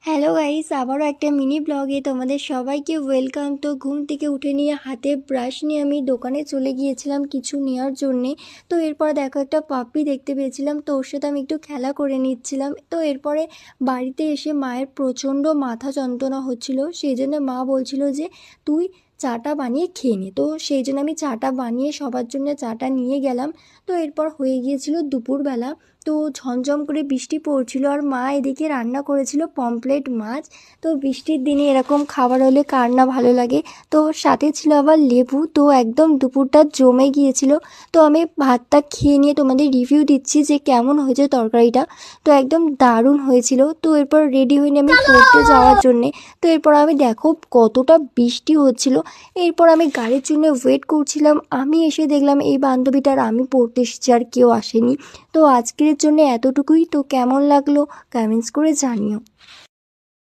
Hello guys, আবারও একটা mini ব্লগে তোমাদের সবাইকে ওয়েলকাম। তো ঘুম থেকে উঠে নিয়ে হাতে ব্রাশ নিয়ে আমি দোকানে চলে গিয়েছিলাম কিছু নেওয়ার জন্যে। তো এরপর দেখো একটা পাপ্পি দেখতে পেয়েছিলাম, তো ওর সাথে আমি একটু খেলা করে নিচ্ছিলাম। তো এরপরে বাড়িতে এসে মায়ের প্রচণ্ড মাথা যন্ত্রণা হচ্ছিল, সেই জন্য মা বলছিল যে তুই চাটা বানিয়ে খেয়ে নে। তো সেই জন্য আমি চাটা বানিয়ে সবার জন্য চাটা নিয়ে গেলাম। তো এরপর হয়ে গিয়েছিল দুপুরবেলা। তো ঝমঝম করে বৃষ্টি পড়ছিল আর মা এদিকে রান্না করেছিল পমফ্রেট মাছ। তো বৃষ্টির দিনে এরকম খাবার হলে কার না ভালো লাগে। তো সাথে ছিল আবার লেবু, তো একদম দুপুরটা জমে গিয়েছিল। তো আমি ভাতটা খেয়ে নিয়ে তোমাদের রিভিউ দিচ্ছি যে কেমন হয়েছে তরকারিটা। তো একদম দারুণ হয়েছিল। তো এরপর রেডি হয়ে নিয়ে আমি পড়তে যাওয়ার জন্যে। তো এরপর আমি দেখো কতটা বৃষ্টি হচ্ছিল। এরপর আমি গাড়ির জন্য ওয়েট করছিলাম, আমি এসে দেখলাম এই বান্ধবীটার আমি পড়তে এসেছি আর কেউ আসেনি। তো আজকের জন্য এতটুকুই। তো কেমন লাগলো কমেন্টস করে জানিও।